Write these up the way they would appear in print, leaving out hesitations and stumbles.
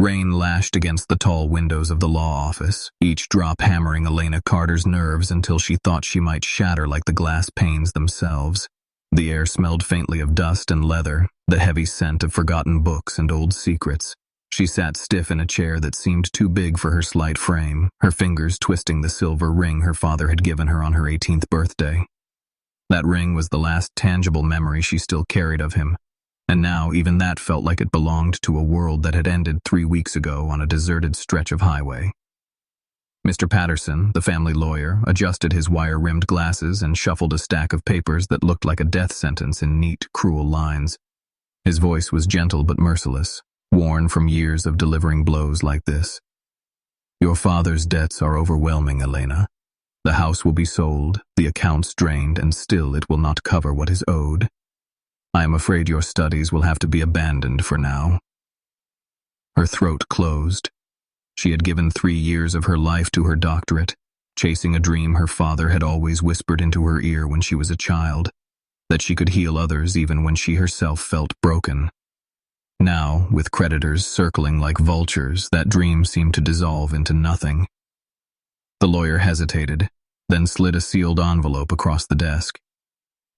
Rain lashed against the tall windows of the law office, each drop hammering Elena Carter's nerves until she thought she might shatter like the glass panes themselves. The air smelled faintly of dust and leather, the heavy scent of forgotten books and old secrets. She sat stiff in a chair that seemed too big for her slight frame, her fingers twisting the silver ring her father had given her on her 18th birthday. That ring was the last tangible memory she still carried of him, and now even that felt like it belonged to a world that had ended 3 weeks ago on a deserted stretch of highway. Mr. Patterson, the family lawyer, adjusted his wire-rimmed glasses and shuffled a stack of papers that looked like a death sentence in neat, cruel lines. His voice was gentle but merciless, worn from years of delivering blows like this. Your father's debts are overwhelming, Elena. The house will be sold, the accounts drained, and still it will not cover what is owed. I am afraid your studies will have to be abandoned for now. Her throat closed. She had given 3 years of her life to her doctorate, chasing a dream her father had always whispered into her ear when she was a child, that she could heal others even when she herself felt broken. Now, with creditors circling like vultures, that dream seemed to dissolve into nothing. The lawyer hesitated, then slid a sealed envelope across the desk.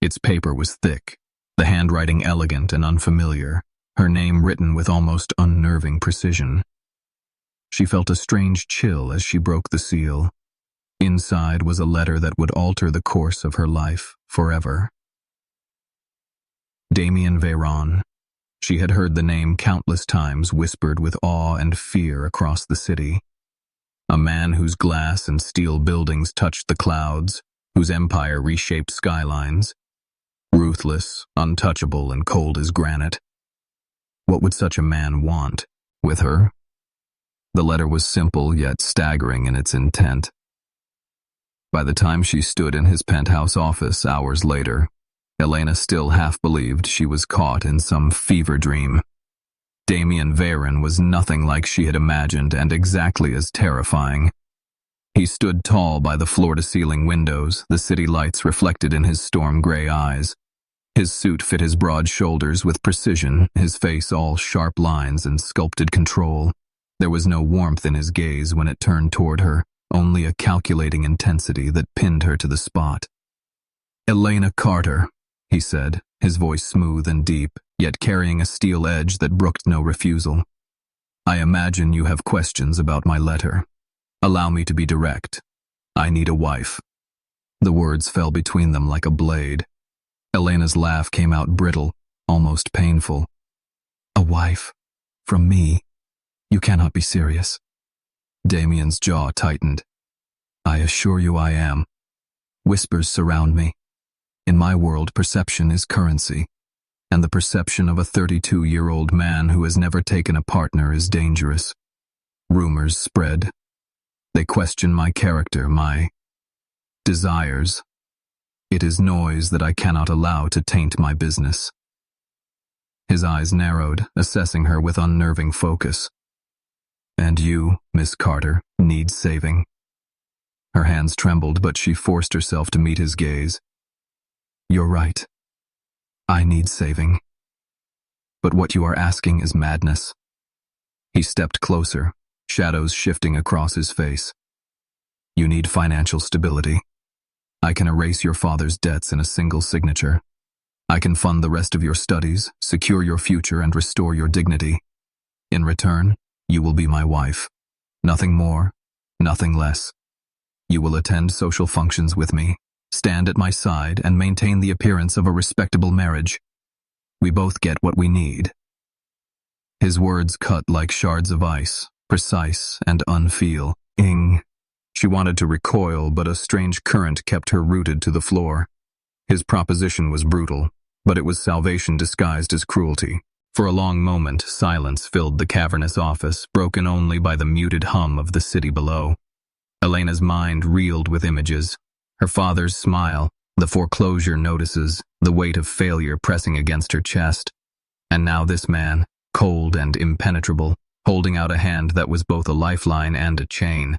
Its paper was thick, the handwriting elegant and unfamiliar, her name written with almost unnerving precision. She felt a strange chill as she broke the seal. Inside was a letter that would alter the course of her life forever. Damian Veyron. She had heard the name countless times whispered with awe and fear across the city. A man whose glass and steel buildings touched the clouds, whose empire reshaped skylines. Ruthless, untouchable, and cold as granite. What would such a man want with her? The letter was simple yet staggering in its intent. By the time she stood in his penthouse office hours later, Elena still half believed she was caught in some fever dream. Damian Veyron was nothing like she had imagined and exactly as terrifying. He stood tall by the floor-to-ceiling windows, the city lights reflected in his storm-gray eyes. His suit fit his broad shoulders with precision, his face all sharp lines and sculpted control. There was no warmth in his gaze when it turned toward her, only a calculating intensity that pinned her to the spot. "Elena Carter," he said, his voice smooth and deep, yet carrying a steel edge that brooked no refusal. "I imagine you have questions about my letter. Allow me to be direct. I need a wife." The words fell between them like a blade. Elena's laugh came out brittle, almost painful. "A wife? From me? You cannot be serious." Damian's jaw tightened. "I assure you I am. Whispers surround me. In my world, perception is currency, and the perception of a 32-year-old man who has never taken a partner is dangerous. Rumors spread. They question my character, my desires. It is noise that I cannot allow to taint my business." His eyes narrowed, assessing her with unnerving focus. "And you, Miss Carter, need saving." Her hands trembled, but she forced herself to meet his gaze. "You're right. I need saving. But what you are asking is madness." He stepped closer, shadows shifting across his face. "You need financial stability. I can erase your father's debts in a single signature. I can fund the rest of your studies, secure your future, and restore your dignity. In return, you will be my wife. Nothing more, nothing less. You will attend social functions with me, stand at my side, and maintain the appearance of a respectable marriage. We both get what we need." His words cut like shards of ice, precise and unfeeling. She wanted to recoil, but a strange current kept her rooted to the floor. His proposition was brutal, but it was salvation disguised as cruelty. For a long moment, silence filled the cavernous office, broken only by the muted hum of the city below. Elena's mind reeled with images. Her father's smile, the foreclosure notices, the weight of failure pressing against her chest. And now this man, cold and impenetrable, holding out a hand that was both a lifeline and a chain.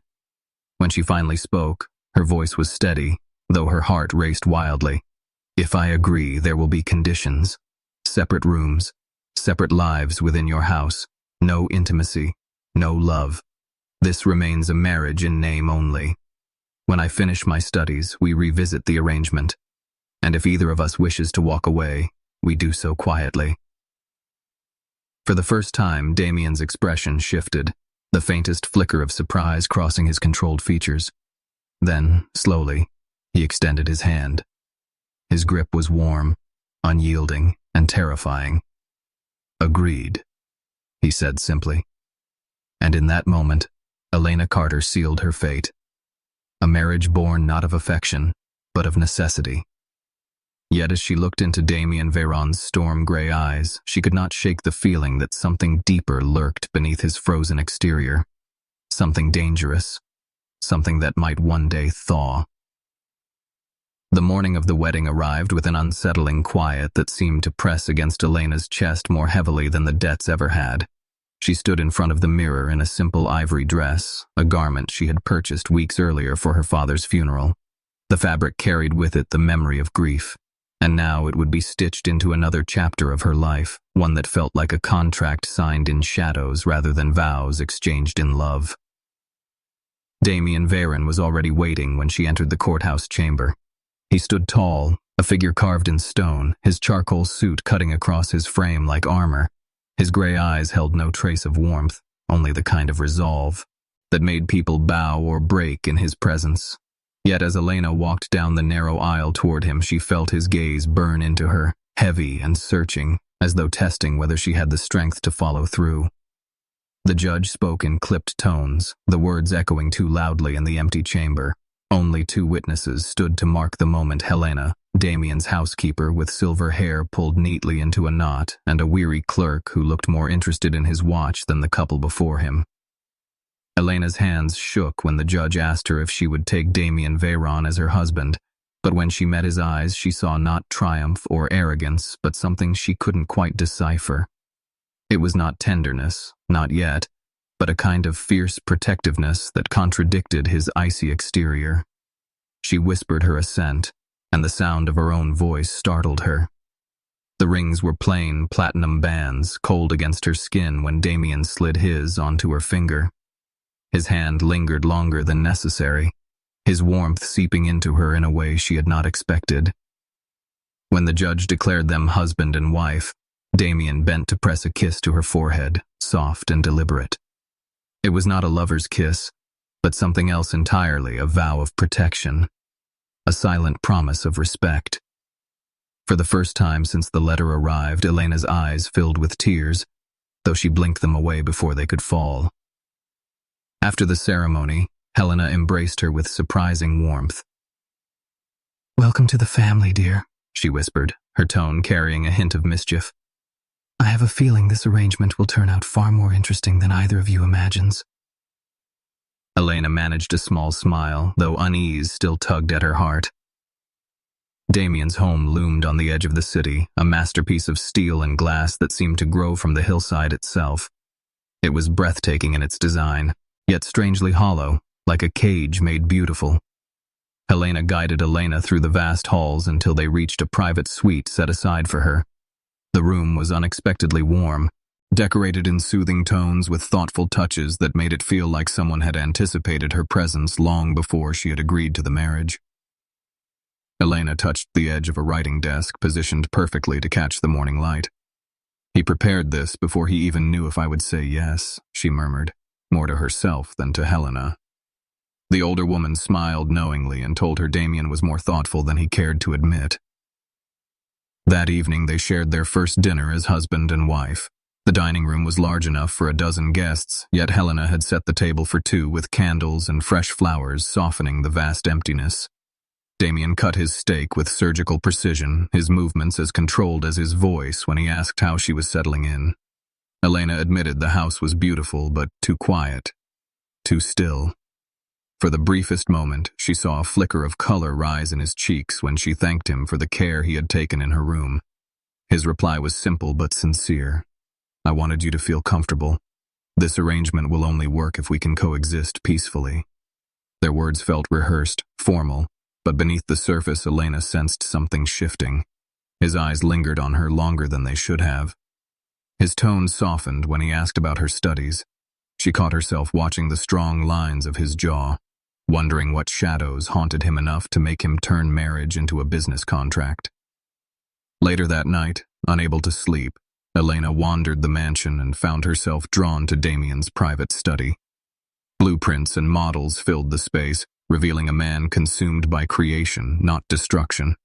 When she finally spoke, her voice was steady, though her heart raced wildly. "If I agree, there will be conditions. Separate rooms, separate lives within your house, no intimacy, No love. This remains a marriage in name only. When I finish my studies, we revisit the arrangement. And if either of us wishes to walk away, we do so quietly." For the first time, Damian's expression shifted, the faintest flicker of surprise crossing his controlled features. Then, slowly, he extended his hand. His grip was warm, unyielding, and terrifying. "Agreed," he said simply. And in that moment, Elena Carter sealed her fate. A marriage born not of affection, but of necessity. Yet as she looked into Damian Veyron's storm-gray eyes, she could not shake the feeling that something deeper lurked beneath his frozen exterior. Something dangerous. Something that might one day thaw. The morning of the wedding arrived with an unsettling quiet that seemed to press against Elena's chest more heavily than the debts ever had. She stood in front of the mirror in a simple ivory dress, a garment she had purchased weeks earlier for her father's funeral. The fabric carried with it the memory of grief, and now it would be stitched into another chapter of her life, one that felt like a contract signed in shadows rather than vows exchanged in love. Damian Veyron was already waiting when she entered the courthouse chamber. He stood tall, a figure carved in stone, his charcoal suit cutting across his frame like armor. His gray eyes held no trace of warmth, only the kind of resolve that made people bow or break in his presence. Yet as Elena walked down the narrow aisle toward him, she felt his gaze burn into her, heavy and searching, as though testing whether she had the strength to follow through. The judge spoke in clipped tones, the words echoing too loudly in the empty chamber. Only two witnesses stood to mark the moment: Helena, Damian's housekeeper with silver hair pulled neatly into a knot, and a weary clerk who looked more interested in his watch than the couple before him. Elena's hands shook when the judge asked her if she would take Damian Veyron as her husband, but when she met his eyes she saw not triumph or arrogance, but something she couldn't quite decipher. It was not tenderness, not yet, but a kind of fierce protectiveness that contradicted his icy exterior. She whispered her assent, and the sound of her own voice startled her. The rings were plain platinum bands, cold against her skin when Damian slid his onto her finger. His hand lingered longer than necessary, his warmth seeping into her in a way she had not expected. When the judge declared them husband and wife, Damian bent to press a kiss to her forehead, soft and deliberate. It was not a lover's kiss, but something else entirely, a vow of protection, a silent promise of respect. For the first time since the letter arrived, Elena's eyes filled with tears, though she blinked them away before they could fall. After the ceremony, Helena embraced her with surprising warmth. "Welcome to the family, dear," she whispered, her tone carrying a hint of mischief. "I have a feeling this arrangement will turn out far more interesting than either of you imagines." Elena managed a small smile, though unease still tugged at her heart. Damian's home loomed on the edge of the city, a masterpiece of steel and glass that seemed to grow from the hillside itself. It was breathtaking in its design, yet strangely hollow, like a cage made beautiful. Helena guided Elena through the vast halls until they reached a private suite set aside for her. The room was unexpectedly warm, decorated in soothing tones with thoughtful touches that made it feel like someone had anticipated her presence long before she had agreed to the marriage. Elena touched the edge of a writing desk positioned perfectly to catch the morning light. "He prepared this before he even knew if I would say yes," she murmured, more to herself than to Helena. The older woman smiled knowingly and told her Damian was more thoughtful than he cared to admit. That evening they shared their first dinner as husband and wife. The dining room was large enough for a dozen guests, yet Helena had set the table for two with candles and fresh flowers softening the vast emptiness. Damian cut his steak with surgical precision, his movements as controlled as his voice when he asked how she was settling in. Elena admitted the house was beautiful, but too quiet, too still. For the briefest moment, she saw a flicker of color rise in his cheeks when she thanked him for the care he had taken in her room. His reply was simple but sincere. "I wanted you to feel comfortable. This arrangement will only work if we can coexist peacefully." Their words felt rehearsed, formal, but beneath the surface Elena sensed something shifting. His eyes lingered on her longer than they should have. His tone softened when he asked about her studies. She caught herself watching the strong lines of his jaw, wondering what shadows haunted him enough to make him turn marriage into a business contract. Later that night, unable to sleep, Elena wandered the mansion and found herself drawn to Damian's private study. Blueprints and models filled the space, revealing a man consumed by creation, not destruction.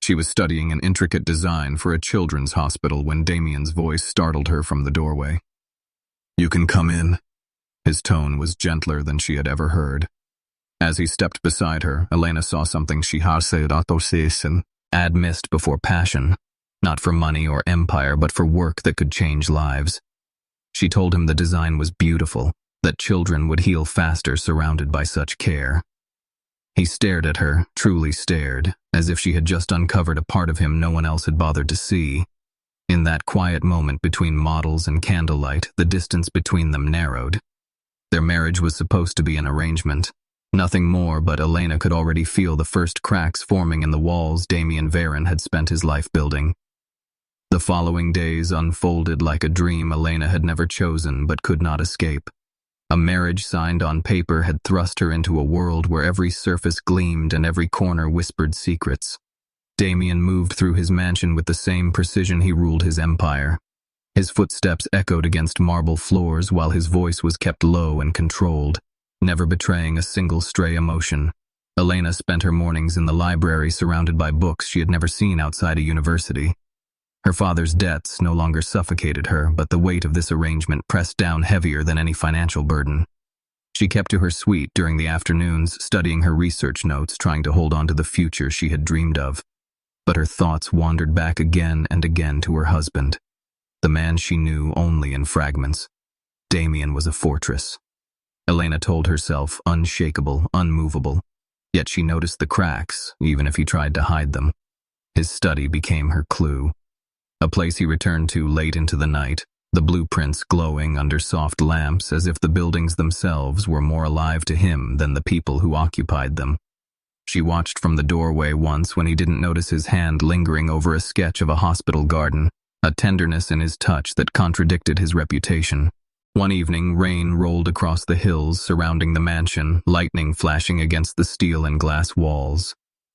She was studying an intricate design for a children's hospital when Damian's voice startled her from the doorway. "You can come in." His tone was gentler than she had ever heard. As he stepped beside her, Elena saw something she had missed before: passion, not for money or empire, but for work that could change lives. She told him the design was beautiful, that children would heal faster surrounded by such care. He stared at her, truly stared, as if she had just uncovered a part of him no one else had bothered to see. In that quiet moment between models and candlelight, the distance between them narrowed. Their marriage was supposed to be an arrangement. Nothing more, but Elena could already feel the first cracks forming in the walls Damian Veyron had spent his life building. The following days unfolded like a dream Elena had never chosen but could not escape. A marriage signed on paper had thrust her into a world where every surface gleamed and every corner whispered secrets. Damian moved through his mansion with the same precision he ruled his empire. His footsteps echoed against marble floors while his voice was kept low and controlled, never betraying a single stray emotion. Elena spent her mornings in the library surrounded by books she had never seen outside a university. Her father's debts no longer suffocated her, but the weight of this arrangement pressed down heavier than any financial burden. She kept to her suite during the afternoons, studying her research notes, trying to hold on to the future she had dreamed of. But her thoughts wandered back again and again to her husband, the man she knew only in fragments. Damian was a fortress. Elena told herself, unshakable, unmovable. Yet she noticed the cracks, even if he tried to hide them. His study became her clue. A place he returned to late into the night, the blueprints glowing under soft lamps as if the buildings themselves were more alive to him than the people who occupied them. She watched from the doorway once when he didn't notice his hand lingering over a sketch of a hospital garden, a tenderness in his touch that contradicted his reputation. One evening, rain rolled across the hills surrounding the mansion, lightning flashing against the steel and glass walls.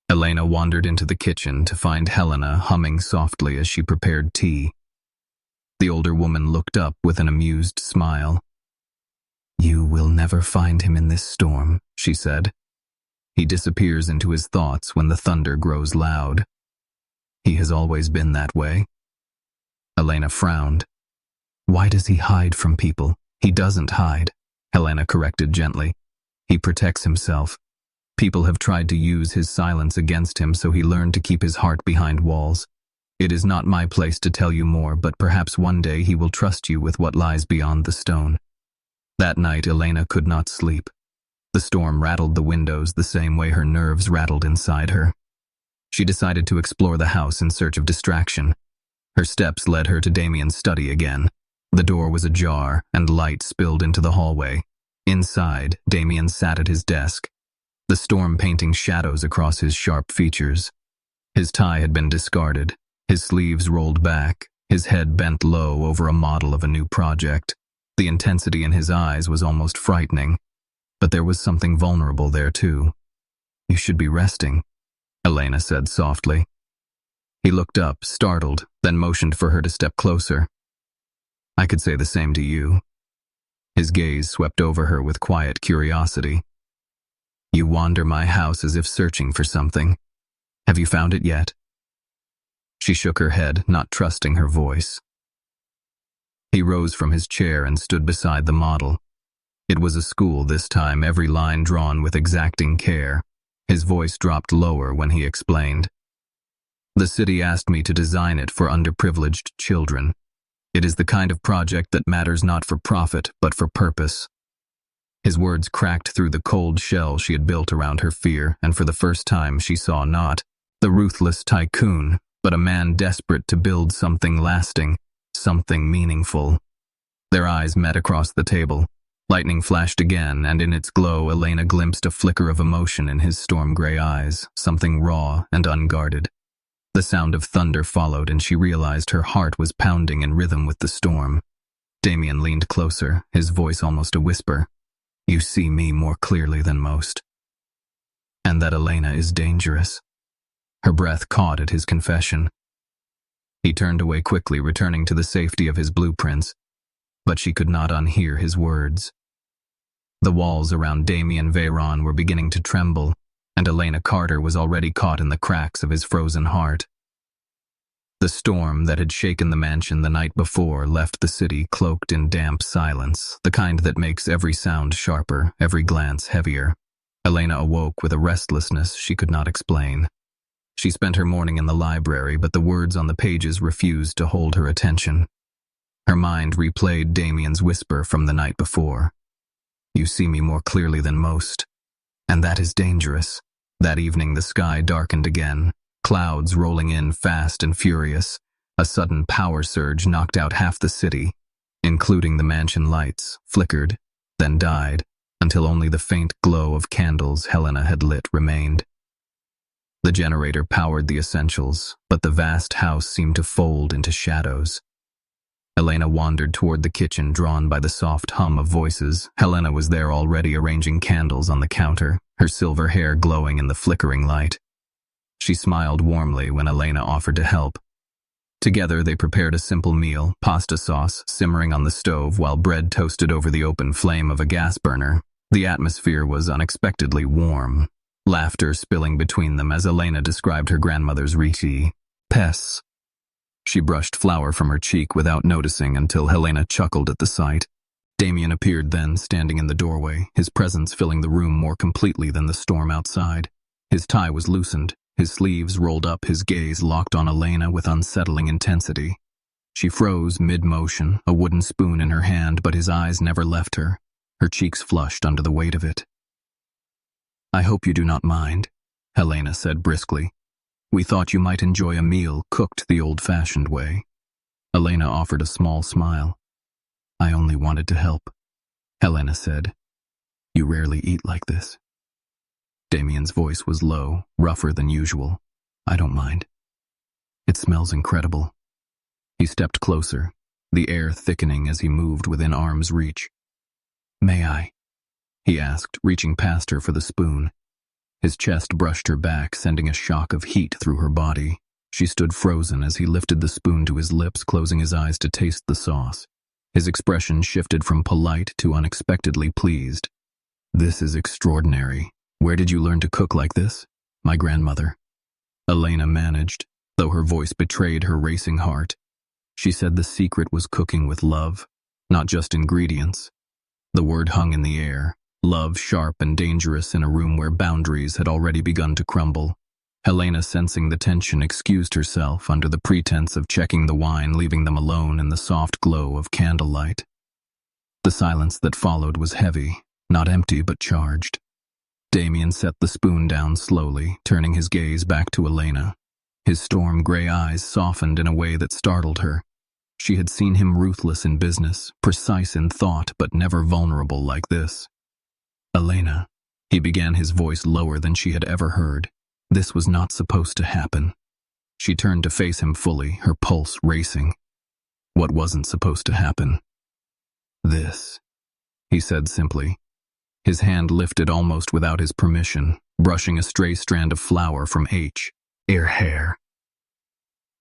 Elena wandered into the kitchen to find Helena humming softly as she prepared tea. The older woman looked up with an amused smile. "You will never find him in this storm," she said. "He disappears into his thoughts when the thunder grows loud. He has always been that way." Elena frowned. "Why does he hide from people?" "He doesn't hide," Helena corrected gently. "He protects himself. People have tried to use his silence against him, so he learned to keep his heart behind walls. It is not my place to tell you more, but perhaps one day he will trust you with what lies beyond the stone." That night, Elena could not sleep. The storm rattled the windows the same way her nerves rattled inside her. She decided to explore the house in search of distraction. Her steps led her to Damian's study again. The door was ajar, and light spilled into the hallway. Inside, Damian sat at his desk, the storm painting shadows across his sharp features. His tie had been discarded, his sleeves rolled back, his head bent low over a model of a new project. The intensity in his eyes was almost frightening, but there was something vulnerable there too. "You should be resting," Elena said softly. He looked up, startled, then motioned for her to step closer. "I could say the same to you." His gaze swept over her with quiet curiosity. "You wander my house as if searching for something. Have you found it yet?" She shook her head, not trusting her voice. He rose from his chair and stood beside the model. It was a school this time, every line drawn with exacting care. His voice dropped lower when he explained. "The city asked me to design it for underprivileged children. It is the kind of project that matters not for profit, but for purpose." His words cracked through the cold shell she had built around her fear, and for the first time she saw not the ruthless tycoon, but a man desperate to build something lasting, something meaningful. Their eyes met across the table. Lightning flashed again, and in its glow Elena glimpsed a flicker of emotion in his storm-gray eyes, something raw and unguarded. The sound of thunder followed, and she realized her heart was pounding in rhythm with the storm. Damian leaned closer, his voice almost a whisper. You see me more clearly than most. And that Elena is dangerous. Her breath caught at his confession. He turned away quickly, returning to the safety of his blueprints, but she could not unhear his words. The walls around Damian Veyron were beginning to tremble, and Elena Carter was already caught in the cracks of his frozen heart. The storm that had shaken the mansion the night before left the city cloaked in damp silence, the kind that makes every sound sharper, every glance heavier. Elena awoke with a restlessness she could not explain. She spent her morning in the library, but the words on the pages refused to hold her attention. Her mind replayed Damian's whisper from the night before. You see me more clearly than most, and that is dangerous. That evening the sky darkened again, clouds rolling in fast and furious. A sudden power surge knocked out half the city, including the mansion lights, flickered, then died, until only the faint glow of candles Helena had lit remained. The generator powered the essentials, but the vast house seemed to fold into shadows. Elena wandered toward the kitchen, drawn by the soft hum of voices. Helena was there already, arranging candles on the counter, her silver hair glowing in the flickering light. She smiled warmly when Elena offered to help. Together they prepared a simple meal, pasta sauce simmering on the stove while bread toasted over the open flame of a gas burner. The atmosphere was unexpectedly warm, laughter spilling between them as Elena described her grandmother's riti, pests. She brushed flour from her cheek without noticing until Helena chuckled at the sight. Damian appeared then, standing in the doorway, his presence filling the room more completely than the storm outside. His tie was loosened, his sleeves rolled up, his gaze locked on Elena with unsettling intensity. She froze mid-motion, a wooden spoon in her hand, but his eyes never left her. Her cheeks flushed under the weight of it. I hope you do not mind, Helena said briskly. We thought you might enjoy a meal cooked the old-fashioned way. Elena offered a small smile. I only wanted to help, Helena said. You rarely eat like this. Damian's voice was low, rougher than usual. I don't mind. It smells incredible. He stepped closer, the air thickening as he moved within arm's reach. May I? He asked, reaching past her for the spoon. His chest brushed her back, sending a shock of heat through her body. She stood frozen as he lifted the spoon to his lips, closing his eyes to taste the sauce. His expression shifted from polite to unexpectedly pleased. This is extraordinary. Where did you learn to cook like this? My grandmother. Elena managed, though her voice betrayed her racing heart. She said the secret was cooking with love, not just ingredients. The word hung in the air. Love sharp and dangerous in a room where boundaries had already begun to crumble. Helena, sensing the tension, excused herself under the pretense of checking the wine, leaving them alone in the soft glow of candlelight. The silence that followed was heavy, not empty but charged. Damian set the spoon down slowly, turning his gaze back to Elena. His storm-gray eyes softened in a way that startled her. She had seen him ruthless in business, precise in thought, but never vulnerable like this. Elena, he began, his voice lower than she had ever heard. This was not supposed to happen. She turned to face him fully, her pulse racing. What wasn't supposed to happen? This, he said simply. His hand lifted almost without his permission, brushing a stray strand of flour from her hair.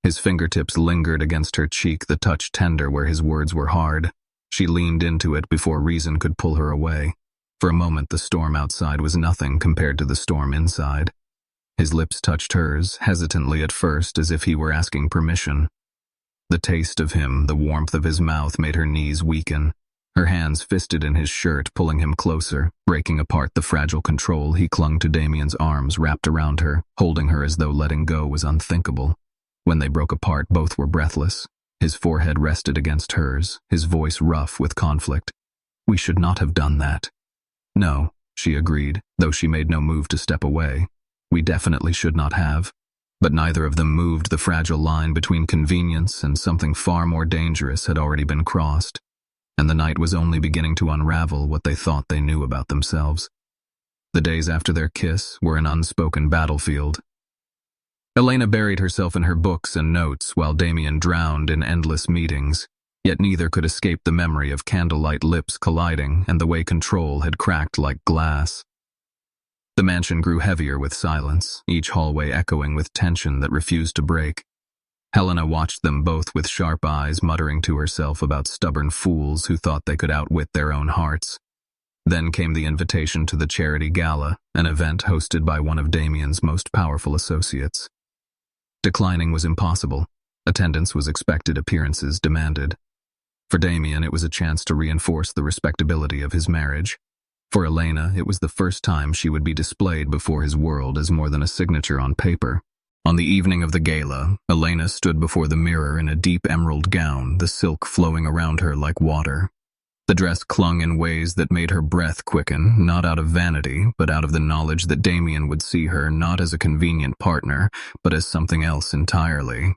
His fingertips lingered against her cheek, the touch tender where his words were hard. She leaned into it before reason could pull her away. For a moment, the storm outside was nothing compared to the storm inside. His lips touched hers, hesitantly at first, as if he were asking permission. The taste of him, the warmth of his mouth, made her knees weaken. Her hands fisted in his shirt, pulling him closer, breaking apart the fragile control. He clung to Damian's arms, wrapped around her, holding her as though letting go was unthinkable. When they broke apart, both were breathless. His forehead rested against hers, his voice rough with conflict. We should not have done that. No, she agreed, though she made no move to step away. We definitely should not have. But neither of them moved. The fragile line between convenience and something far more dangerous had already been crossed, and the night was only beginning to unravel what they thought they knew about themselves. The days after their kiss were an unspoken battlefield. Elena buried herself in her books and notes while Damian drowned in endless meetings. Yet neither could escape the memory of candlelight lips colliding and the way control had cracked like glass. The mansion grew heavier with silence, each hallway echoing with tension that refused to break. Helena watched them both with sharp eyes, muttering to herself about stubborn fools who thought they could outwit their own hearts. Then came the invitation to the charity gala, an event hosted by one of Damian's most powerful associates. Declining was impossible. Attendance was expected, appearances demanded. For Damian, it was a chance to reinforce the respectability of his marriage. For Elena, it was the first time she would be displayed before his world as more than a signature on paper. On the evening of the gala, Elena stood before the mirror in a deep emerald gown, the silk flowing around her like water. The dress clung in ways that made her breath quicken, not out of vanity, but out of the knowledge that Damian would see her not as a convenient partner, but as something else entirely.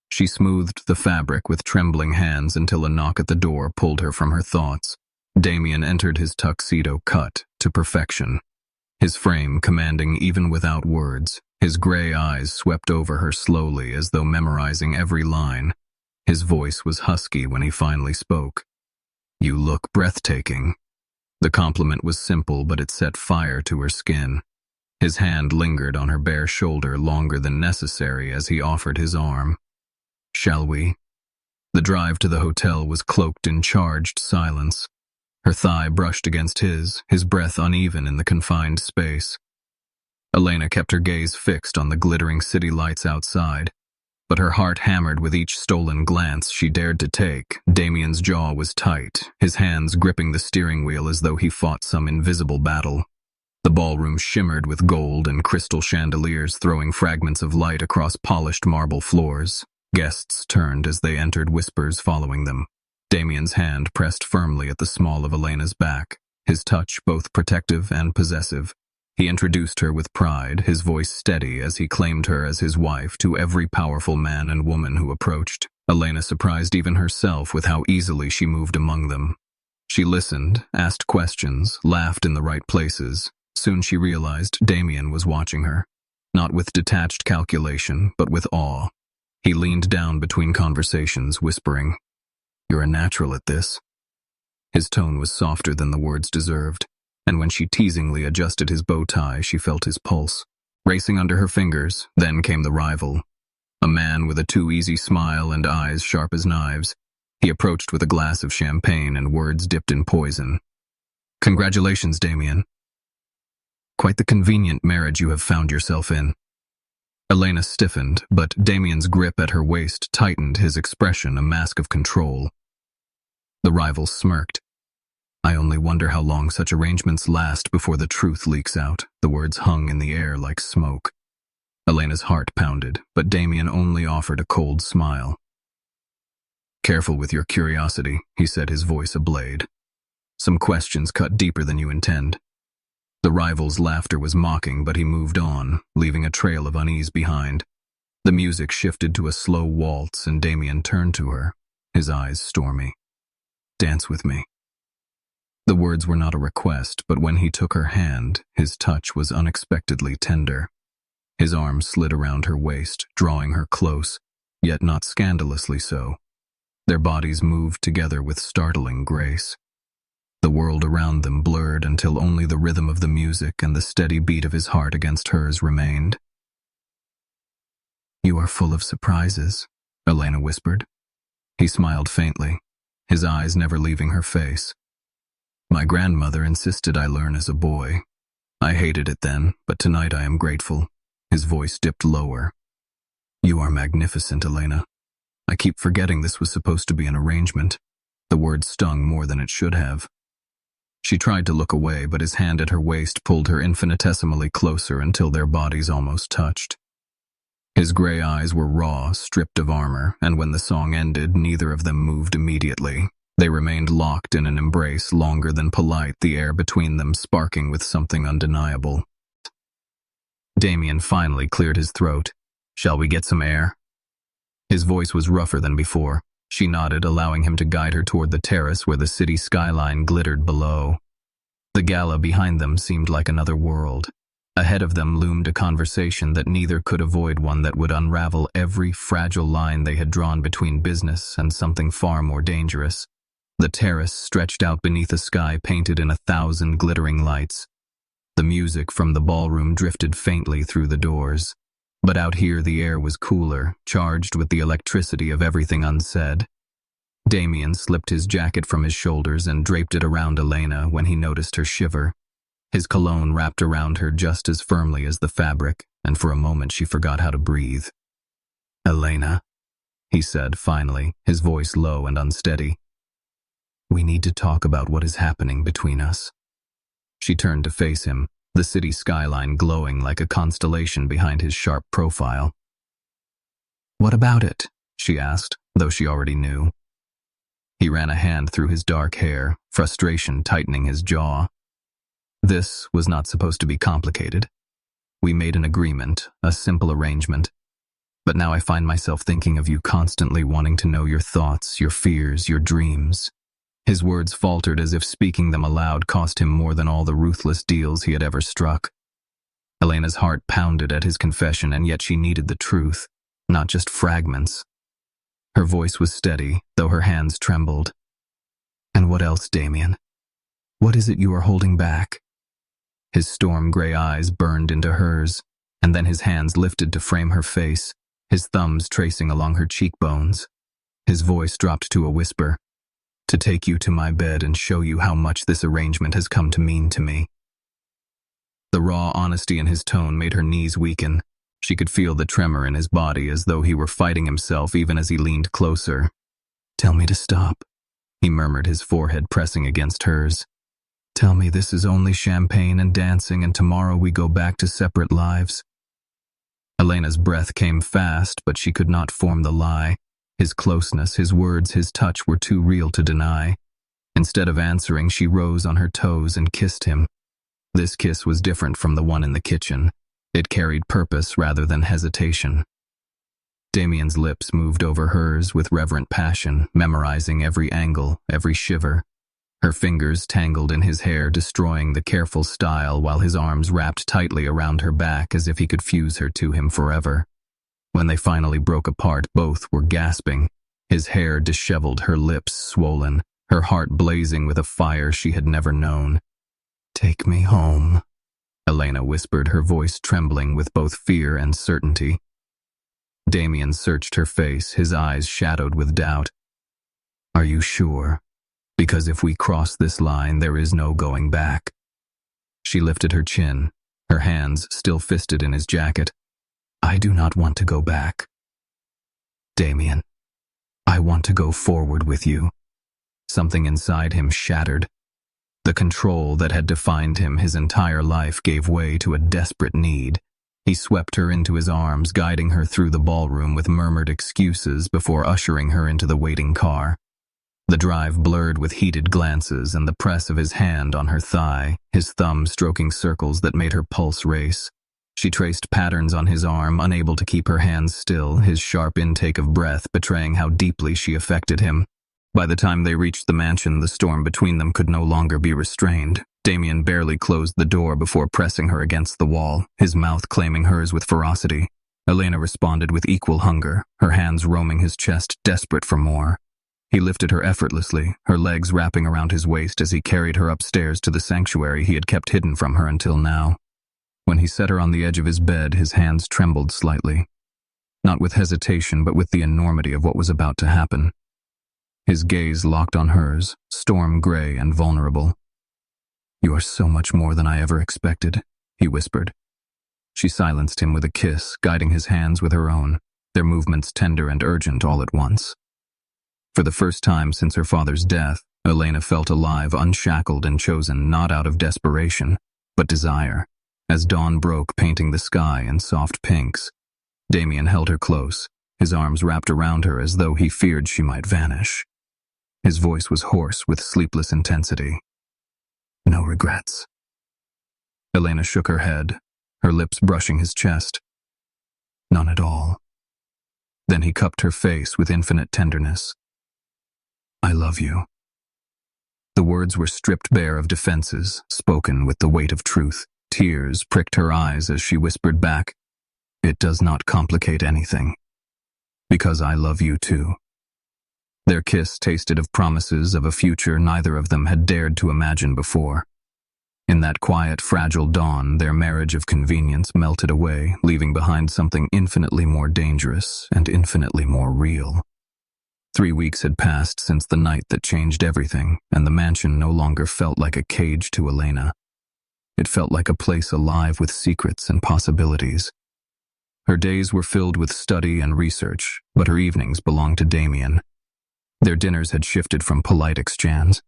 She smoothed the fabric with trembling hands until a knock at the door pulled her from her thoughts. Damian entered, his tuxedo cut to perfection, his frame commanding even without words. His gray eyes swept over her slowly as though memorizing every line. His voice was husky when he finally spoke. "You look breathtaking." The compliment was simple, but it set fire to her skin. His hand lingered on her bare shoulder longer than necessary as he offered his arm. "Shall we?" The drive to the hotel was cloaked in charged silence. Her thigh brushed against his breath uneven in the confined space. Elena kept her gaze fixed on the glittering city lights outside, but her heart hammered with each stolen glance she dared to take. Damian's jaw was tight, his hands gripping the steering wheel as though he fought some invisible battle. The ballroom shimmered with gold and crystal chandeliers throwing fragments of light across polished marble floors. Guests turned as they entered, whispers following them. Damian's hand pressed firmly at the small of Elena's back, his touch both protective and possessive. He introduced her with pride, his voice steady as he claimed her as his wife to every powerful man and woman who approached. Elena surprised even herself with how easily she moved among them. She listened, asked questions, laughed in the right places. Soon she realized Damian was watching her, not with detached calculation, but with awe. He leaned down between conversations, whispering, "You're a natural at this." His tone was softer than the words deserved, and when she teasingly adjusted his bow tie, she felt his pulse racing under her fingers. Then came the rival, a man with a too-easy smile and eyes sharp as knives. He approached with a glass of champagne and words dipped in poison. "Congratulations, Damian. Quite the convenient marriage you have found yourself in." Elena stiffened, but Damian's grip at her waist tightened, his expression a mask of control. The rival smirked. "I only wonder how long such arrangements last before the truth leaks out." The words hung in the air like smoke. Elena's heart pounded, but Damian only offered a cold smile. "Careful with your curiosity," he said, his voice a blade. "Some questions cut deeper than you intend." The rival's laughter was mocking, but he moved on, leaving a trail of unease behind. The music shifted to a slow waltz, and Damian turned to her, his eyes stormy. "Dance with me." The words were not a request, but when he took her hand, his touch was unexpectedly tender. His arm slid around her waist, drawing her close, yet not scandalously so. Their bodies moved together with startling grace. The world around them blurred until only the rhythm of the music and the steady beat of his heart against hers remained. "You are full of surprises," Elena whispered. He smiled faintly, his eyes never leaving her face. "My grandmother insisted I learn as a boy. I hated it then, but tonight I am grateful." His voice dipped lower. "You are magnificent, Elena. I keep forgetting this was supposed to be an arrangement." The word stung more than it should have. She tried to look away, but his hand at her waist pulled her infinitesimally closer until their bodies almost touched. His gray eyes were raw, stripped of armor, and when the song ended, neither of them moved immediately. They remained locked in an embrace longer than polite, the air between them sparking with something undeniable. Damian finally cleared his throat. "Shall we get some air?" His voice was rougher than before. She nodded, allowing him to guide her toward the terrace where the city skyline glittered below. The gala behind them seemed like another world. Ahead of them loomed a conversation that neither could avoid, one that would unravel every fragile line they had drawn between business and something far more dangerous. The terrace stretched out beneath a sky painted in 1,000 glittering lights. The music from the ballroom drifted faintly through the doors. But out here the air was cooler, charged with the electricity of everything unsaid. Damian slipped his jacket from his shoulders and draped it around Elena when he noticed her shiver. His cologne wrapped around her just as firmly as the fabric, and for a moment she forgot how to breathe. "Elena," he said finally, his voice low and unsteady. "We need to talk about what is happening between us." She turned to face him, the city skyline glowing like a constellation behind his sharp profile. "What about it?" she asked, though she already knew. He ran a hand through his dark hair, frustration tightening his jaw. "This was not supposed to be complicated. We made an agreement, a simple arrangement. But now I find myself thinking of you, constantly wanting to know your thoughts, your fears, your dreams." His words faltered as if speaking them aloud cost him more than all the ruthless deals he had ever struck. Elena's heart pounded at his confession, and yet she needed the truth, not just fragments. Her voice was steady, though her hands trembled. "And what else, Damian? What is it you are holding back?" His storm-gray eyes burned into hers, and then his hands lifted to frame her face, his thumbs tracing along her cheekbones. His voice dropped to a whisper. "To take you to my bed and show you how much this arrangement has come to mean to me." The raw honesty in his tone made her knees weaken. She could feel the tremor in his body, as though he were fighting himself even as he leaned closer. "Tell me to stop," he murmured, his forehead pressing against hers. "Tell me this is only champagne and dancing, and tomorrow we go back to separate lives." Elena's breath came fast, but she could not form the lie. His closeness, his words, his touch were too real to deny. Instead of answering, she rose on her toes and kissed him. This kiss was different from the one in the kitchen. It carried purpose rather than hesitation. Damian's lips moved over hers with reverent passion, memorizing every angle, every shiver. Her fingers tangled in his hair, destroying the careful style, while his arms wrapped tightly around her back as if he could fuse her to him forever. When they finally broke apart, both were gasping. His hair disheveled, her lips swollen, her heart blazing with a fire she had never known. "Take me home," Elena whispered, her voice trembling with both fear and certainty. Damian searched her face, his eyes shadowed with doubt. "Are you sure? Because if we cross this line, there is no going back." She lifted her chin, her hands still fisted in his jacket. "I do not want to go back, Damian. I want to go forward with you." Something inside him shattered. The control that had defined him his entire life gave way to a desperate need. He swept her into his arms, guiding her through the ballroom with murmured excuses before ushering her into the waiting car. The drive blurred with heated glances and the press of his hand on her thigh, his thumb stroking circles that made her pulse race. She traced patterns on his arm, unable to keep her hands still, his sharp intake of breath betraying how deeply she affected him. By the time they reached the mansion, the storm between them could no longer be restrained. Damian barely closed the door before pressing her against the wall, his mouth claiming hers with ferocity. Elena responded with equal hunger, her hands roaming his chest, desperate for more. He lifted her effortlessly, her legs wrapping around his waist as he carried her upstairs to the sanctuary he had kept hidden from her until now. When he set her on the edge of his bed, his hands trembled slightly. Not with hesitation, but with the enormity of what was about to happen. His gaze locked on hers, storm-gray and vulnerable. "You are so much more than I ever expected," he whispered. She silenced him with a kiss, guiding his hands with her own, their movements tender and urgent all at once. For the first time since her father's death, Elena felt alive, unshackled, and chosen not out of desperation, but desire. As dawn broke, painting the sky in soft pinks, Damian held her close, his arms wrapped around her as though he feared she might vanish. His voice was hoarse with sleepless intensity. "No regrets." Elena shook her head, her lips brushing his chest. "None at all." Then he cupped her face with infinite tenderness. "I love you." The words were stripped bare of defenses, spoken with the weight of truth. Tears pricked her eyes as she whispered back, "It does not complicate anything, because I love you too." Their kiss tasted of promises of a future neither of them had dared to imagine before. In that quiet, fragile dawn, their marriage of convenience melted away, leaving behind something infinitely more dangerous and infinitely more real. 3 weeks had passed since the night that changed everything, and the mansion no longer felt like a cage to Elena. It felt like a place alive with secrets and possibilities. Her days were filled with study and research, but her evenings belonged to Damian. Their dinners had shifted from polite exchanges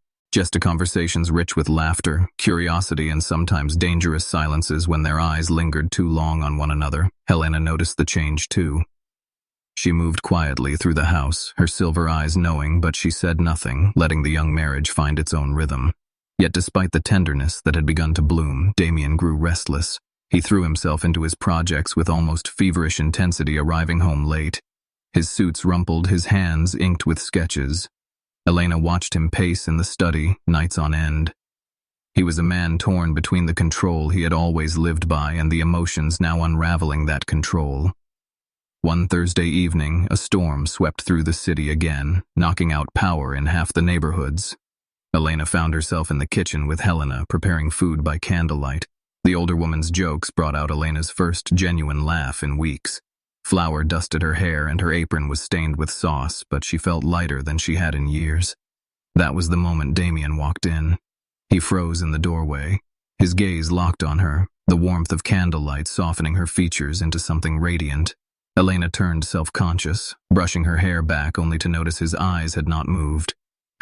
to conversations rich with laughter, curiosity, and sometimes dangerous silences when their eyes lingered too long on one another. Elena noticed the change too. She moved quietly through the house, her silver eyes knowing, but she said nothing, letting the young marriage find its own rhythm. Yet despite the tenderness that had begun to bloom, Damian grew restless. He threw himself into his projects with almost feverish intensity, arriving home late. His suits rumpled, his hands inked with sketches. Elena watched him pace in the study, nights on end. He was a man torn between the control he had always lived by and the emotions now unraveling that control. One Thursday evening, a storm swept through the city again, knocking out power in half the neighborhoods. Elena found herself in the kitchen with Helena, preparing food by candlelight. The older woman's jokes brought out Elena's first genuine laugh in weeks. Flour dusted her hair and her apron was stained with sauce, but she felt lighter than she had in years. That was the moment Damian walked in. He froze in the doorway, his gaze locked on her, the warmth of candlelight softening her features into something radiant. Elena turned self-conscious, brushing her hair back only to notice his eyes had not moved.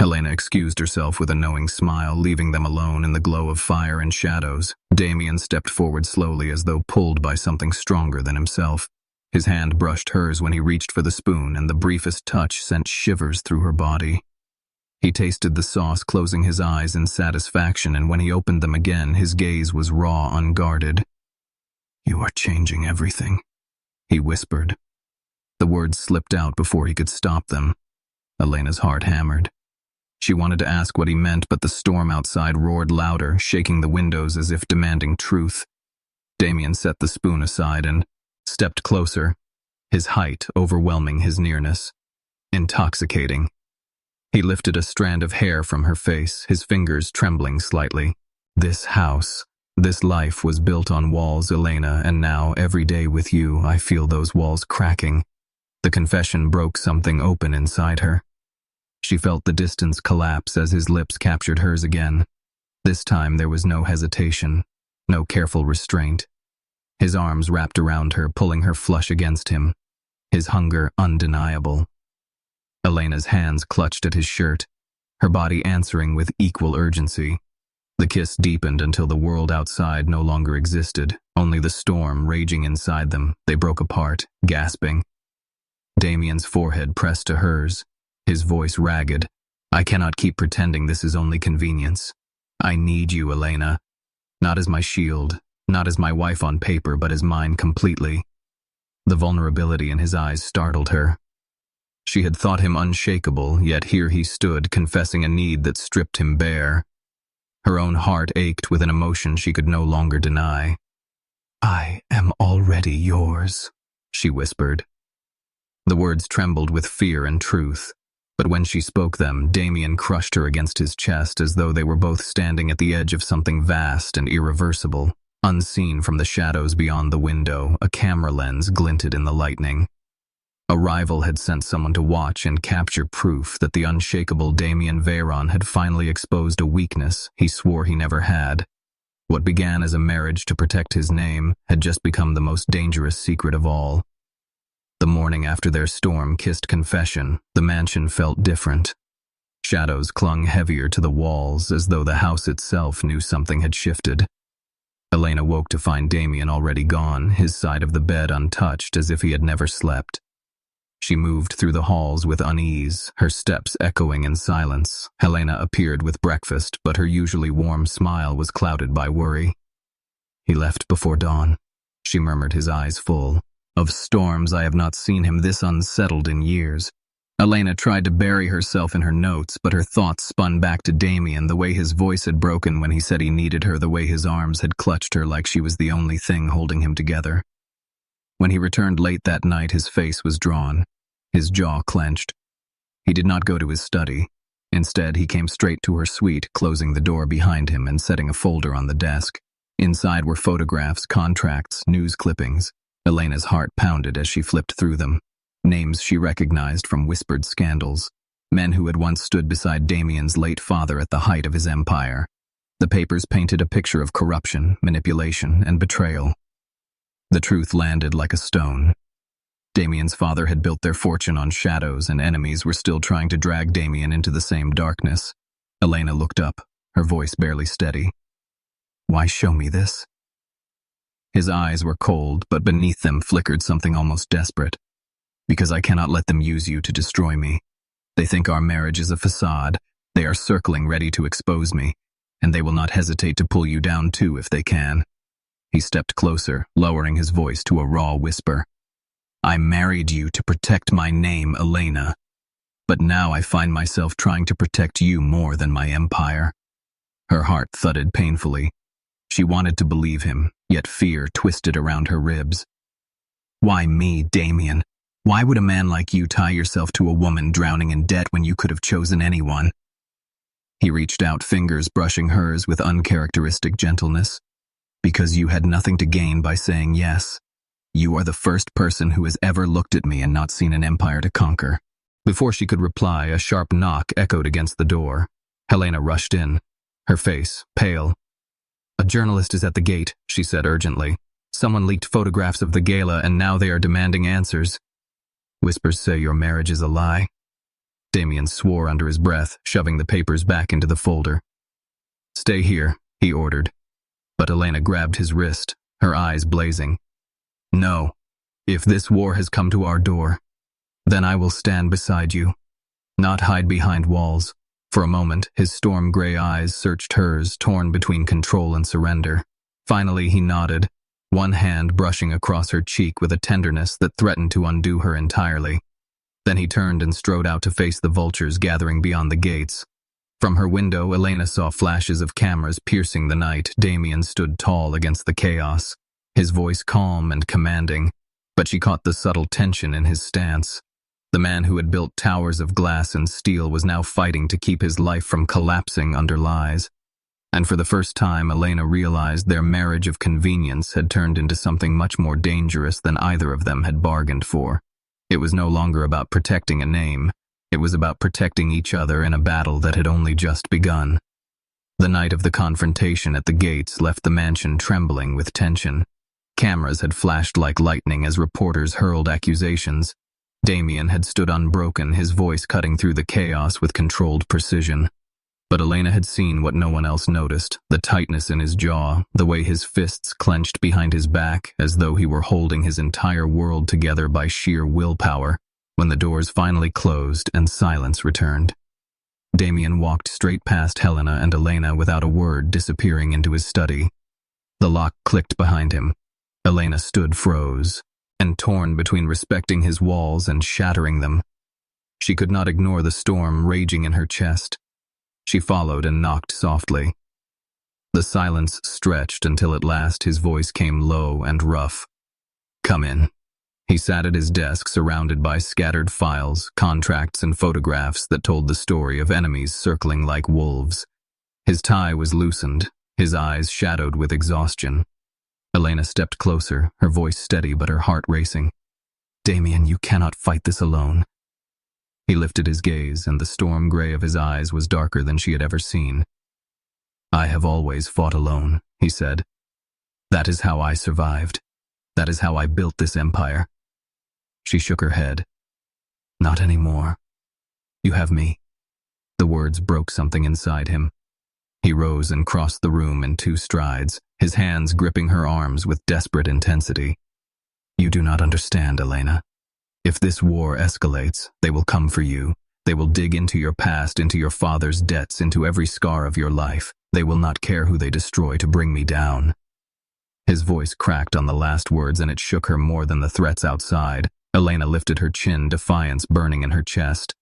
Elena excused herself with a knowing smile, leaving them alone in the glow of fire and shadows. Damian stepped forward slowly as though pulled by something stronger than himself. His hand brushed hers when he reached for the spoon, and the briefest touch sent shivers through her body. He tasted the sauce, closing his eyes in satisfaction, and when he opened them again, his gaze was raw, unguarded. "You are changing everything," he whispered. The words slipped out before he could stop them. Elena's heart hammered. She wanted to ask what he meant, but the storm outside roared louder, shaking the windows as if demanding truth. Damian set the spoon aside and stepped closer, his height overwhelming his nearness. Intoxicating. He lifted a strand of hair from her face, his fingers trembling slightly. "This house, this life was built on walls, Elena, and now, every day with you, I feel those walls cracking." The confession broke something open inside her. She felt the distance collapse as his lips captured hers again. This time there was no hesitation, no careful restraint. His arms wrapped around her, pulling her flush against him, his hunger undeniable. Elena's hands clutched at his shirt, her body answering with equal urgency. The kiss deepened until the world outside no longer existed, only the storm raging inside them. They broke apart, gasping. Damian's forehead pressed to hers, his voice ragged. "I cannot keep pretending this is only convenience. I need you, Elena. Not as my shield, not as my wife on paper, but as mine completely." The vulnerability in his eyes startled her. She had thought him unshakable, yet here he stood, confessing a need that stripped him bare. Her own heart ached with an emotion she could no longer deny. "I am already yours," she whispered. The words trembled with fear and truth, but when she spoke them, Damian crushed her against his chest as though they were both standing at the edge of something vast and irreversible. Unseen from the shadows beyond the window, a camera lens glinted in the lightning. A rival had sent someone to watch and capture proof that the unshakable Damian Veyron had finally exposed a weakness he swore he never had. What began as a marriage to protect his name had just become the most dangerous secret of all. The morning after their storm-kissed confession, the mansion felt different. Shadows clung heavier to the walls, as though the house itself knew something had shifted. Elena woke to find Damian already gone, his side of the bed untouched, as if he had never slept. She moved through the halls with unease, her steps echoing in silence. Helena appeared with breakfast, but her usually warm smile was clouded by worry. "He left before dawn," she murmured, his eyes full. "Of storms I have not seen him this unsettled in years." Elena tried to bury herself in her notes, but her thoughts spun back to Damian, the way his voice had broken when he said he needed her, the way his arms had clutched her like she was the only thing holding him together. When he returned late that night, his face was drawn, his jaw clenched. He did not go to his study. Instead, he came straight to her suite, closing the door behind him and setting a folder on the desk. Inside were photographs, contracts, news clippings. Elena's heart pounded as she flipped through them. Names she recognized from whispered scandals. Men who had once stood beside Damian's late father at the height of his empire. The papers painted a picture of corruption, manipulation, and betrayal. The truth landed like a stone. Damian's father had built their fortune on shadows, and enemies were still trying to drag Damian into the same darkness. Elena looked up, her voice barely steady. "Why show me this?" His eyes were cold, but beneath them flickered something almost desperate. "Because I cannot let them use you to destroy me. They think our marriage is a facade. They are circling, ready to expose me, and they will not hesitate to pull you down too if they can." He stepped closer, lowering his voice to a raw whisper. "I married you to protect my name, Elena. But now I find myself trying to protect you more than my empire." Her heart thudded painfully. She wanted to believe him, yet fear twisted around her ribs. "Why me, Damian? Why would a man like you tie yourself to a woman drowning in debt when you could have chosen anyone?" He reached out, fingers brushing hers with uncharacteristic gentleness. "Because you had nothing to gain by saying yes. You are the first person who has ever looked at me and not seen an empire to conquer." Before she could reply, a sharp knock echoed against the door. Helena rushed in, her face pale. "A journalist is at the gate," she said urgently. "Someone leaked photographs of the gala, and now they are demanding answers." "Whispers say your marriage is a lie." Damian swore under his breath, shoving the papers back into the folder. "Stay here," he ordered. But Elena grabbed his wrist, her eyes blazing. "No. If this war has come to our door, then I will stand beside you, not hide behind walls." For a moment, his storm-gray eyes searched hers, torn between control and surrender. Finally, he nodded, one hand brushing across her cheek with a tenderness that threatened to undo her entirely. Then he turned and strode out to face the vultures gathering beyond the gates. From her window, Elena saw flashes of cameras piercing the night. Damian stood tall against the chaos, his voice calm and commanding, but she caught the subtle tension in his stance. The man who had built towers of glass and steel was now fighting to keep his life from collapsing under lies. And for the first time, Elena realized their marriage of convenience had turned into something much more dangerous than either of them had bargained for. It was no longer about protecting a name. It was about protecting each other in a battle that had only just begun. The night of the confrontation at the gates left the mansion trembling with tension. Cameras had flashed like lightning as reporters hurled accusations. Damian had stood unbroken, his voice cutting through the chaos with controlled precision. But Elena had seen what no one else noticed, the tightness in his jaw, the way his fists clenched behind his back, as though he were holding his entire world together by sheer willpower. When the doors finally closed and silence returned, Damian walked straight past Helena and Elena without a word, disappearing into his study. The lock clicked behind him. Elena stood froze, and torn between respecting his walls and shattering them. She could not ignore the storm raging in her chest. She followed and knocked softly. The silence stretched until at last his voice came low and rough. "Come in." He sat at his desk, surrounded by scattered files, contracts, and photographs that told the story of enemies circling like wolves. His tie was loosened, his eyes shadowed with exhaustion. Elena stepped closer, her voice steady but her heart racing. "Damian, you cannot fight this alone." He lifted his gaze, and the storm gray of his eyes was darker than she had ever seen. "I have always fought alone," he said. "That is how I survived. That is how I built this empire." She shook her head. "Not anymore. You have me." The words broke something inside him. He rose and crossed the room in 2 strides, his hands gripping her arms with desperate intensity. "You do not understand, Elena. If this war escalates, they will come for you. They will dig into your past, into your father's debts, into every scar of your life. They will not care who they destroy to bring me down." His voice cracked on the last words, and it shook her more than the threats outside. Elena lifted her chin, defiance burning in her chest.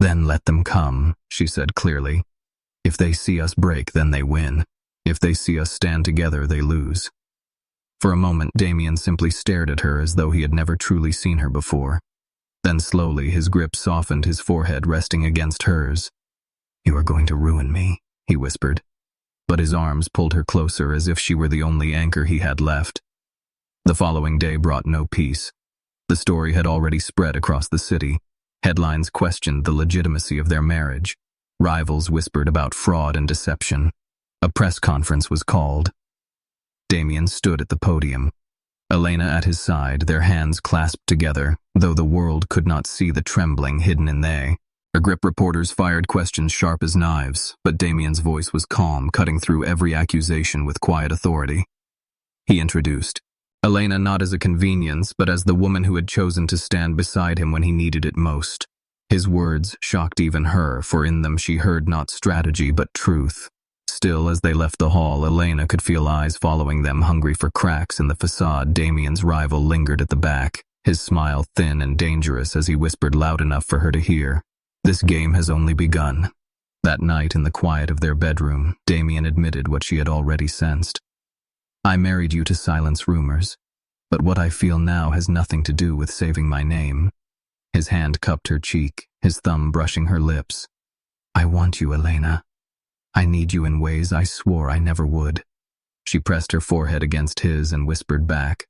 "Then let them come," she said clearly. "If they see us break, then they win. If they see us stand together, they lose." For a moment, Damian simply stared at her as though he had never truly seen her before. Then slowly, his grip softened, his forehead resting against hers. "You are going to ruin me," he whispered. But his arms pulled her closer as if she were the only anchor he had left. The following day brought no peace. The story had already spread across the city. Headlines questioned the legitimacy of their marriage. Rivals whispered about fraud and deception. A press conference was called. Damian stood at the podium. Elena at his side, their hands clasped together, though the world could not see the trembling hidden in they. Her grip reporters fired questions sharp as knives, but Damian's voice was calm, cutting through every accusation with quiet authority. He introduced Elena not as a convenience, but as the woman who had chosen to stand beside him when he needed it most. His words shocked even her, for in them she heard not strategy but truth. Still, as they left the hall, Elena could feel eyes following them, hungry for cracks in the facade. Damian's rival lingered at the back, his smile thin and dangerous as he whispered loud enough for her to hear. "This game has only begun." That night, in the quiet of their bedroom, Damian admitted what she had already sensed. "I married you to silence rumors, but what I feel now has nothing to do with saving my name." His hand cupped her cheek, his thumb brushing her lips. "I want you, Elena. I need you in ways I swore I never would." She pressed her forehead against his and whispered back,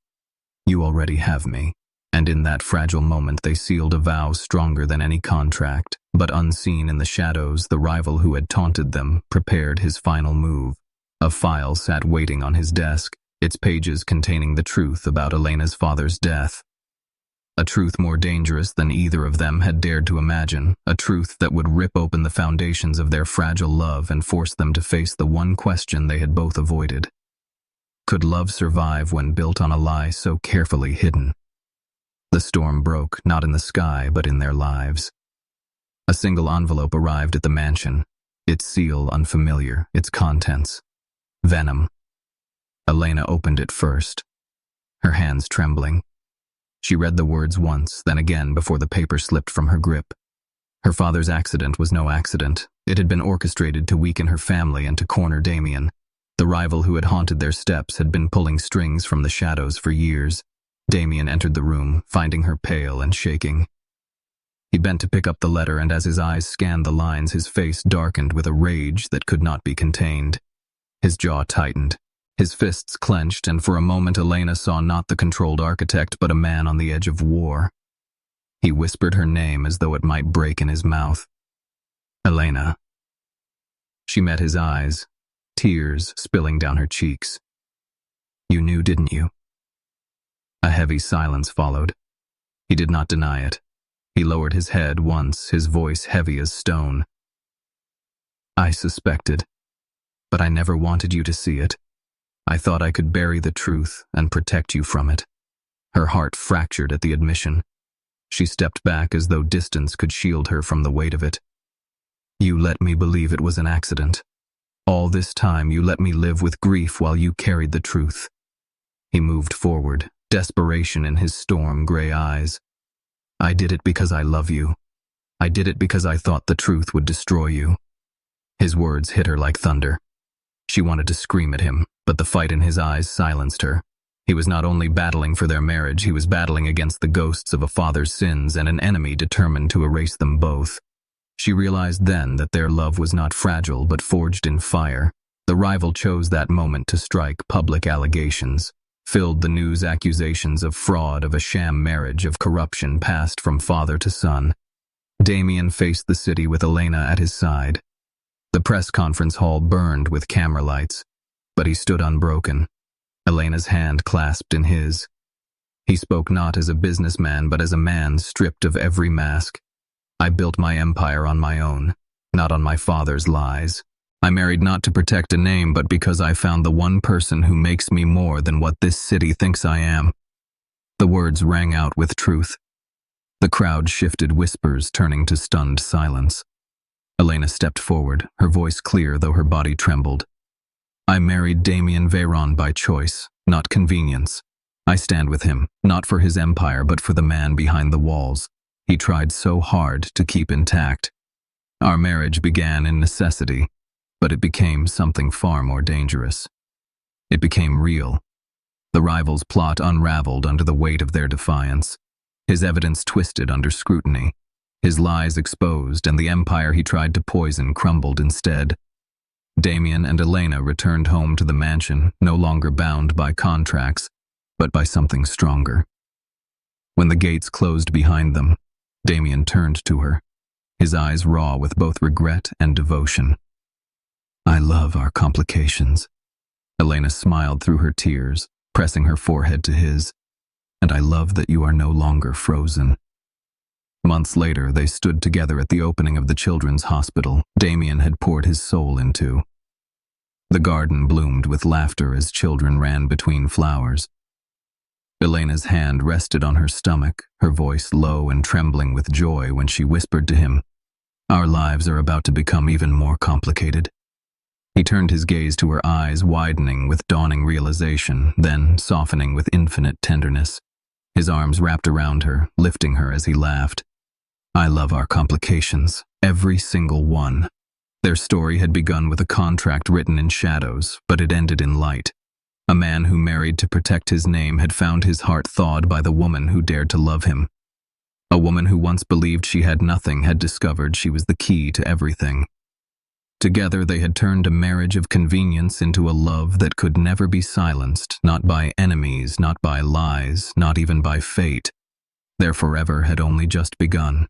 "You already have me." And in that fragile moment they sealed a vow stronger than any contract. But unseen in the shadows, the rival who had taunted them prepared his final move. A file sat waiting on his desk, its pages containing the truth about Elena's father's death. A truth more dangerous than either of them had dared to imagine, a truth that would rip open the foundations of their fragile love and force them to face the one question they had both avoided. Could love survive when built on a lie so carefully hidden? The storm broke, not in the sky, but in their lives. A single envelope arrived at the mansion, its seal unfamiliar, its contents venom. Elena opened it first, her hands trembling. She read the words once, then again before the paper slipped from her grip. Her father's accident was no accident. It had been orchestrated to weaken her family and to corner Damian. The rival who had haunted their steps had been pulling strings from the shadows for years. Damian entered the room, finding her pale and shaking. He bent to pick up the letter, and as his eyes scanned the lines, his face darkened with a rage that could not be contained. His jaw tightened. His fists clenched, and for a moment Elena saw not the controlled architect, but a man on the edge of war. He whispered her name as though it might break in his mouth. "Elena." She met his eyes, tears spilling down her cheeks. "You knew, didn't you?" A heavy silence followed. He did not deny it. He lowered his head once, his voice heavy as stone. "I suspected, but I never wanted you to see it. I thought I could bury the truth and protect you from it." Her heart fractured at the admission. She stepped back as though distance could shield her from the weight of it. "You let me believe it was an accident. All this time you let me live with grief while you carried the truth." He moved forward, desperation in his storm-gray eyes. "I did it because I love you. I did it because I thought the truth would destroy you." His words hit her like thunder. She wanted to scream at him, but the fight in his eyes silenced her. He was not only battling for their marriage, he was battling against the ghosts of a father's sins and an enemy determined to erase them both. She realized then that their love was not fragile but forged in fire. The rival chose that moment to strike. Public allegations filled the news, accusations of fraud, of a sham marriage, of corruption passed from father to son. Damian faced the city with Elena at his side. The press conference hall burned with camera lights, but he stood unbroken, Elena's hand clasped in his. He spoke not as a businessman, but as a man stripped of every mask. "I built my empire on my own, not on my father's lies. I married not to protect a name, but because I found the one person who makes me more than what this city thinks I am." The words rang out with truth. The crowd shifted, whispers turning to stunned silence. Elena stepped forward, her voice clear though her body trembled. "I married Damian Veyron by choice, not convenience. I stand with him, not for his empire, but for the man behind the walls. He tried so hard to keep intact. Our marriage began in necessity, but it became something far more dangerous. It became real. The rivals' plot unraveled under the weight of their defiance. His evidence twisted under scrutiny. His lies exposed, and the empire he tried to poison crumbled instead. Damian and Elena returned home to the mansion, no longer bound by contracts, but by something stronger. When the gates closed behind them, Damian turned to her, his eyes raw with both regret and devotion. "I love our complications." Elena smiled through her tears, pressing her forehead to his. "And I love that you are no longer frozen." Months later, they stood together at the opening of the children's hospital Damian had poured his soul into. The garden bloomed with laughter as children ran between flowers. Elena's hand rested on her stomach, her voice low and trembling with joy when she whispered to him, "Our lives are about to become even more complicated." He turned his gaze to her eyes, widening with dawning realization, then softening with infinite tenderness. His arms wrapped around her, lifting her as he laughed. "I love our complications, every single one." Their story had begun with a contract written in shadows, but it ended in light. A man who married to protect his name had found his heart thawed by the woman who dared to love him. A woman who once believed she had nothing had discovered she was the key to everything. Together they had turned a marriage of convenience into a love that could never be silenced, not by enemies, not by lies, not even by fate. Their forever had only just begun.